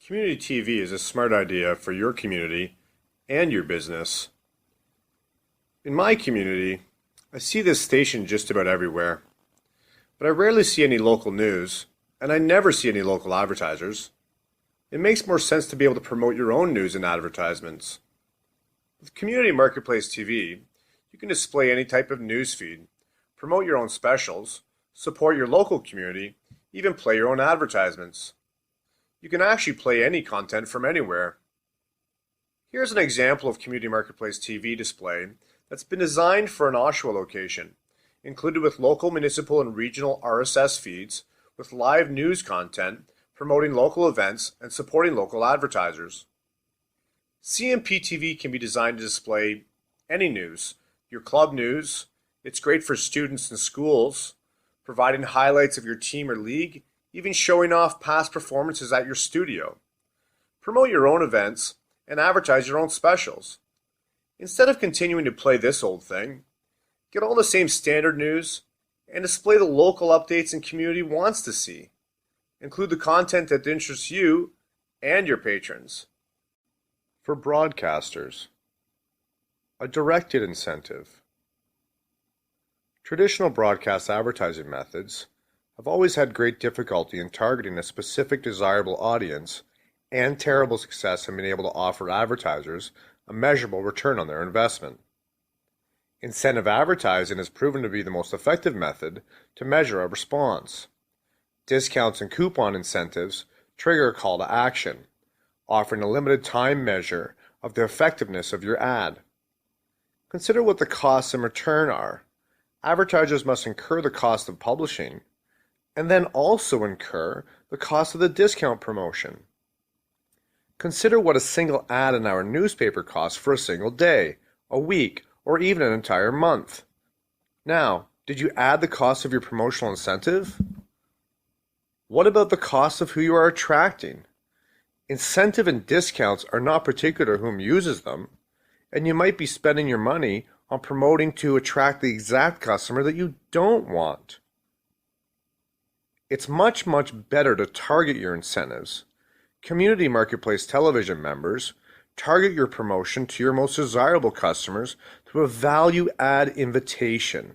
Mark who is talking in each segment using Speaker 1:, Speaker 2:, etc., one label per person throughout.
Speaker 1: Community TV is a smart idea for your community and your business. In my community, I see this station just about everywhere, but I rarely see any local news, and I never see any local advertisers. It makes more sense to be able to promote your own news and advertisements. With Community Marketplace TV, you can display any type of news feed, promote your own specials, support your local community, even play your own advertisements. You can actually play any content from anywhere. Here's an example of Community Marketplace TV display that's been designed for an Oshawa location, included with local, municipal, and regional RSS feeds, with live news content, promoting local events, and supporting local advertisers. CMPTV can be designed to display any news, your club news. It's great for students in schools, providing highlights of your team or league, even showing off past performances at your studio. Promote your own events and advertise your own specials. Instead of continuing to play this old thing, get all the same standard news and display the local updates and community wants to see. Include the content that interests you and your patrons. For broadcasters, a directed incentive. Traditional broadcast advertising methods have always had great difficulty in targeting a specific desirable audience and terrible success in being able to offer advertisers a measurable return on their investment. Incentive advertising has proven to be the most effective method to measure a response. Discounts and coupon incentives trigger a call to action, offering a limited time measure of the effectiveness of your ad. Consider what the costs in return are. Advertisers must incur the cost of publishing, and then also incur the cost of the discount promotion. Consider what a single ad in our newspaper costs for a single day, a week, or even an entire month. Now, did you add the cost of your promotional incentive? What about the cost of who you are attracting? Incentive and discounts are not particular whom uses them, and you might be spending your money on promoting to attract the exact customer that you don't want. It's much better to target your incentives. Community Marketplace television members target your promotion to your most desirable customers through a value add invitation.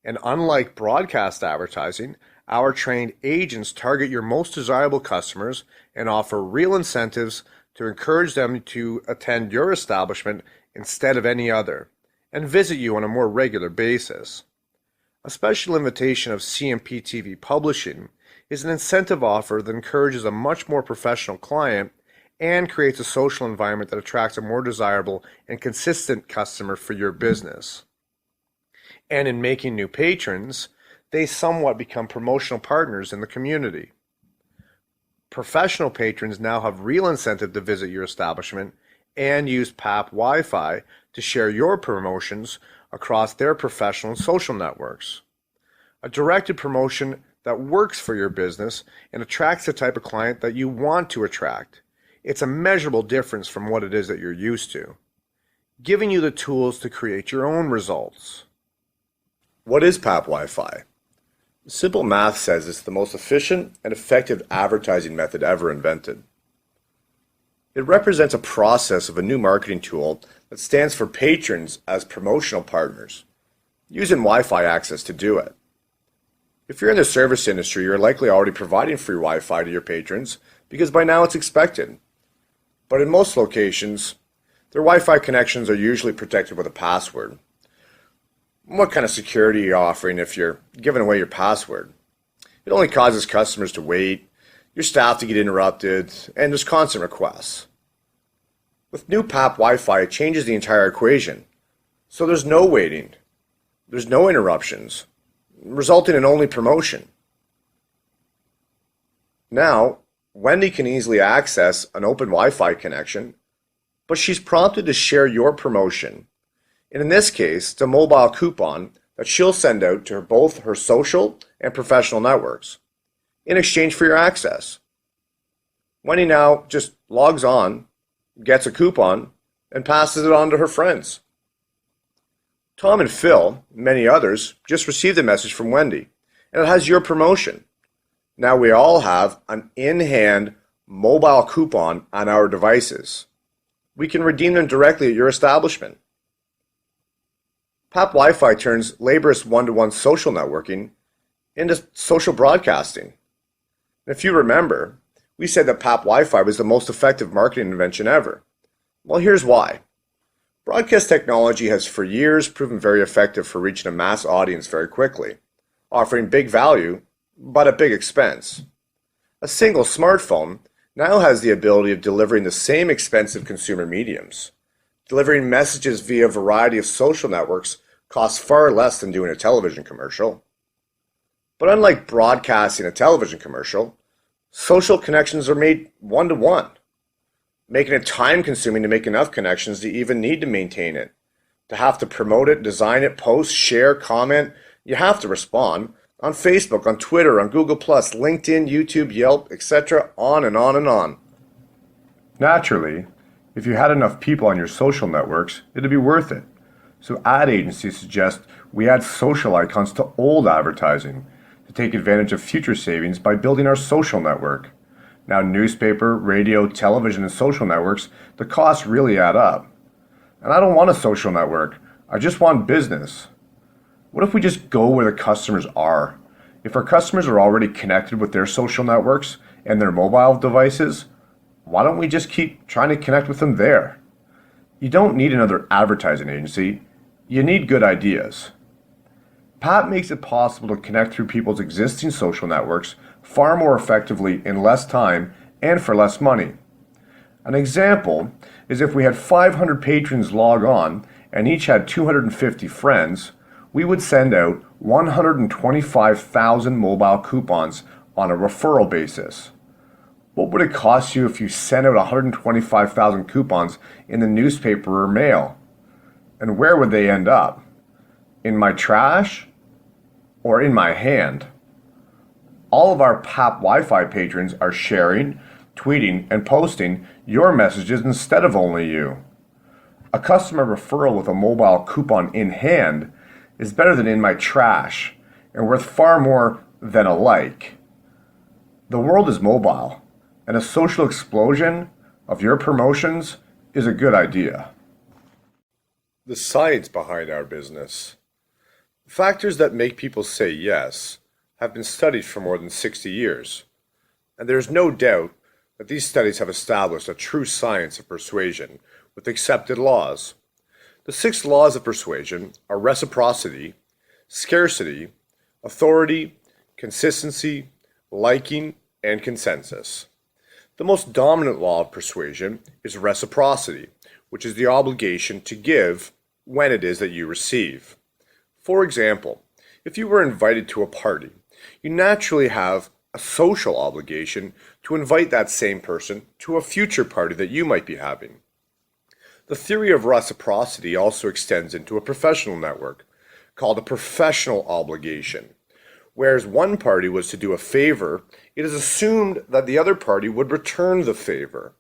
Speaker 1: And unlike broadcast advertising, our trained agents target your most desirable customers and offer real incentives to encourage them to attend your establishment instead of any other, and visit you on a more regular basis. A special invitation of CMPTV Publishing is an incentive offer that encourages a much more professional client and creates a social environment that attracts a more desirable and consistent customer for your business. And in making new patrons, they somewhat become promotional partners in the community. Professional patrons now have real incentive to visit your establishment and use Papp Wi-Fi to share your promotions across their professional and social networks. A directed promotion that works for your business and attracts the type of client that you want to attract. It's a measurable difference from what it is that you're used to, giving you the tools to create your own results. What is Papp Wi-Fi? Simple math says it's the most efficient and effective advertising method ever invented. It represents a process of a new marketing tool that stands for patrons as promotional partners, using Wi-Fi access to do it. If you're in the service industry, you're likely already providing free Wi-Fi to your patrons because by now it's expected. But in most locations, their Wi-Fi connections are usually protected with a password. What kind of security are you offering if you're giving away your password? It only causes customers to wait, your staff to get interrupted, and there's constant requests. With new Papp Wi-Fi, it changes the entire equation. So there's no waiting, there's no interruptions, resulting in only promotion. Now, Wendy can easily access an open Wi-Fi connection, but she's prompted to share your promotion. And in this case, it's a mobile coupon that she'll send out to both her social and professional networks in exchange for your access. Wendy now just logs on, gets a coupon, and passes it on to her friends. Tom and Phil, many others, just received a message from Wendy, and it has your promotion. Now we all have an in-hand mobile coupon on our devices. We can redeem them directly at your establishment. Papp Wi-Fi turns laborious one-to-one social networking into social broadcasting. If you remember, we said that Papp Wi-Fi was the most effective marketing invention ever. Well, here's why. Broadcast technology has for years proven very effective for reaching a mass audience very quickly, offering big value, but at big expense. A single smartphone now has the ability of delivering the same expensive consumer mediums. Delivering messages via a variety of social networks costs far less than doing a television commercial. But unlike broadcasting a television commercial, social connections are made one-to-one, making it time-consuming to make enough connections to even need to maintain it. To have to promote it, design it, post, share, comment, you have to respond on Facebook, on Twitter, on Google+, LinkedIn, YouTube, Yelp, etc., on and on and on. Naturally, if you had enough people on your social networks, it'd be worth it. So ad agencies suggest we add social icons to old advertising to take advantage of future savings by building our social network. Now newspaper, radio, television, and social networks, the costs really add up. And I don't want a social network. I just want business. What if we just go where the customers are? If our customers are already connected with their social networks and their mobile devices, why don't we just keep trying to connect with them there? You don't need another advertising agency. You need good ideas. Papp makes it possible to connect through people's existing social networks far more effectively in less time and for less money. An example is if we had 500 patrons log on and each had 250 friends, we would send out 125,000 mobile coupons on a referral basis. What would it cost you if you sent out 125,000 coupons in the newspaper or mail? And where would they end up? In my trash or in my hand? All of our Papp Wi-Fi patrons are sharing, tweeting, and posting your messages instead of only you. A customer referral with a mobile coupon in hand is better than in my trash and worth far more than a like. The world is mobile, and a social explosion of your promotions is a good idea. The science behind our business. The factors that make people say yes have been studied for more than 60 years, and there is no doubt that these studies have established a true science of persuasion with accepted laws. The 6 laws of persuasion are reciprocity, scarcity, authority, consistency, liking, and consensus. The most dominant law of persuasion is reciprocity, which is the obligation to give when it is that you receive. For example, if you were invited to a party, you naturally have a social obligation to invite that same person to a future party that you might be having. The theory of reciprocity also extends into a professional network called a professional obligation. Whereas one party was to do a favor, it is assumed that the other party would return the favor.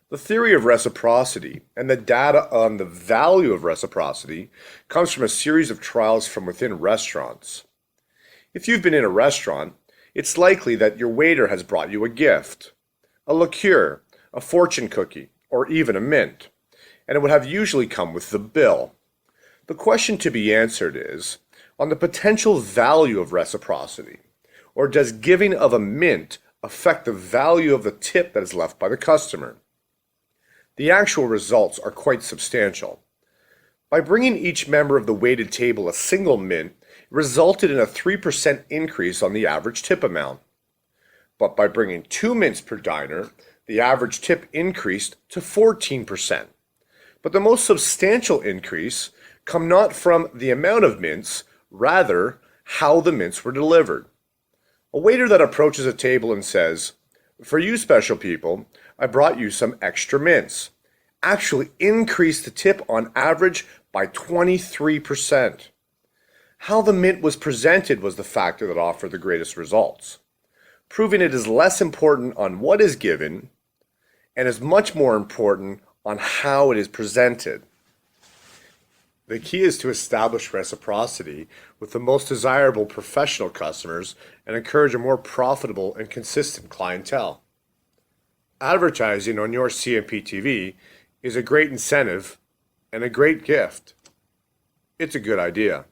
Speaker 1: The theory of reciprocity and the data on the value of reciprocity comes from a series of trials from within restaurants. If you've been in a restaurant, it's likely that your waiter has brought you a gift, a liqueur, a fortune cookie, or even a mint, and it would have usually come with the bill. The question to be answered is, on the potential value of reciprocity, or does giving of a mint affect the value of the tip that is left by the customer? The actual results are quite substantial. By bringing each member of the waited table a single mint, it resulted in a 3% increase on the average tip amount. But by bringing 2 mints per diner, the average tip increased to 14%. But the most substantial increase come not from the amount of mints, rather how the mints were delivered. A waiter that approaches a table and says, "For you special people, I brought you some extra mints," actually increased the tip on average by 23%. How the mint was presented was the factor that offered the greatest results, proving it is less important on what is given and is much more important on how it is presented. The key is to establish reciprocity with the most desirable professional customers and encourage a more profitable and consistent clientele. Advertising on your CMPTV is a great incentive and a great gift. It's a good idea.